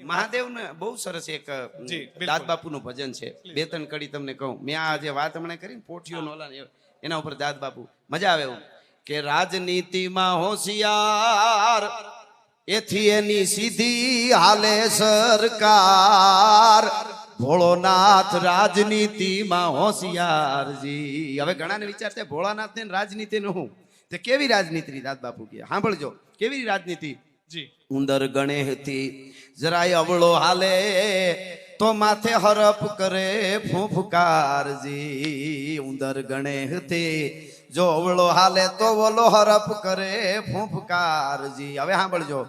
મહાદેવ ને બહુ સરસ એક દાદ બાપુ નું ભજન છે. બે ત્રણ કડી તમને કહું. મેં આ જે વાત હમણાં કરી પોઠિયો નોલા એના ઉપર દાદ બાપુ મજા આવે એવું કે રાજનીતિમાં હોશિયાર એથી એની સીધી હાલે સરકાર. ભોળોનાથ રાજનીતિમાં હોશિયારજી. હવે ઘણાને વિચાર છે ભોળાનાથ ને રાજનીતિ નું હું તે કેવી રાજનીતિ દાદ બાપુ કે સાંભળજો કેવી રાજનીતિ. ઉંદર ગણેથી જરાય અવળો હાલે તો માથે હરપ કરે ફૂંફકારજી. ઉંદર ગણેથી જો અવળો હાલે તો ઓલો હરપ કરે ફૂંફકારજી. હવે સાંભળજો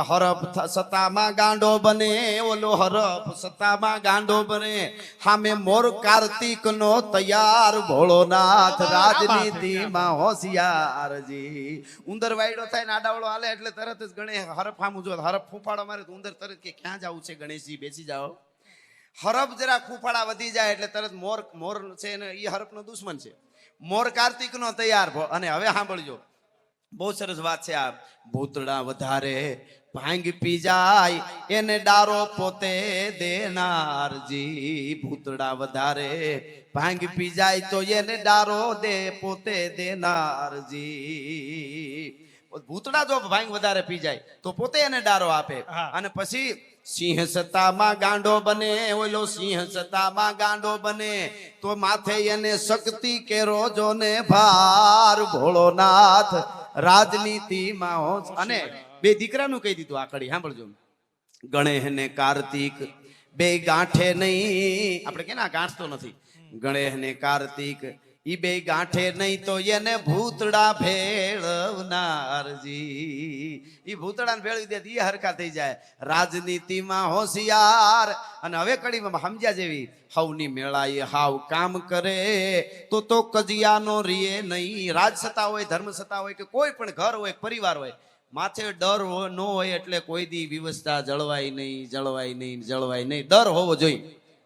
હરપ સત્તામાં ગાંડો બને ઓલો હરપ સત્તામાં ગાંડો બને. સામે મોર કાર્તિક નો તૈયાર ભોળોનાથ રાજનીતિમાં હોશિયારજી. ઉંદર વાયડો થાય ને આડાવડો હાલે એટલે તરત જ ગણે હરફ સામું જો હરફ ફૂંફાડો મારે તો ઉંદર તરત કે ક્યાં જવું છે ગણેશજી બેસી જાઓ. હરફ જરા ફૂંફાડા વધી જાય એટલે તરત મોર છે ને એ હરફ નો દુશ્મન છે. મોર કાર્તિક નો તૈયાર. અને હવે સાંભળજો બહુ સરસ વાત છે આ. ભૂતડા વધારે ભાંગ પી જાય એને ડારો પોતે દેનારજી. ભૂતડા વધારે ભાંગ પી જાય તો એને ડારો દે પોતે દેનારજી. ભૂતડા જો ભાંગ વધારે પી જાય તો પોતે એને ડારો આપે. અને પછી સિંહ સત્તામાં ગાંડો બને ઓલો સિંહ સત્તામાં ગાંડો બને તો માથે એને શક્તિ કેરો જો ને ભાર. ભોળોનાથ રાજનીતિમાં હોશ. અને બે દીકરાનું કહી દીધું આ કડી સાંભળજો. ગણેશ ને કાર્તિક બે ગાંઠે નહીં. આપણે કે ના ગાંઠતો નથી. ગણેશ ને કાર્તિક ઈ બે ગાંઠે નહીં તો એને ભૂતડા ભેળવનારજી. ઈ ભૂતડા ભેળવી દે ઈ હરખા થઈ જાય. રાજનીતિમાં હોશિયાર. અને હવે કડીમાં સમજ્યા જેવી હવની મેળાએ હાવ કામ કરે તો કજિયાનો રીએ નહીં. રાજ સત્તા હોય ધર્મ સત્તા હોય કે કોઈ પણ ઘર હોય પરિવાર હોય માથે ડર ન હોય એટલે કોઈ દી વ્યવસ્થા જળવાય નહીં જળવાય નહીં જળવાય નહીં. ડર હોવો જોઈએ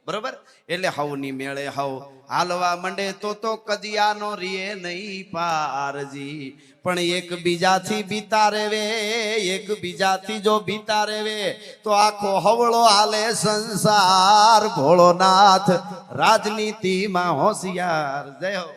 બરોબર. એટલે હવની મેળે હવ હાલવા મંડે તો કજિયાનો રીએ નહીં પારજી. પણ એક બીજાથી બીતા રેવે એક બીજાથી જો બીતા રેવે તો આખો હવળો હાલે સંસાર. ભોળોનાથ રાજનીતિમાં હોશિયાર. જય હો.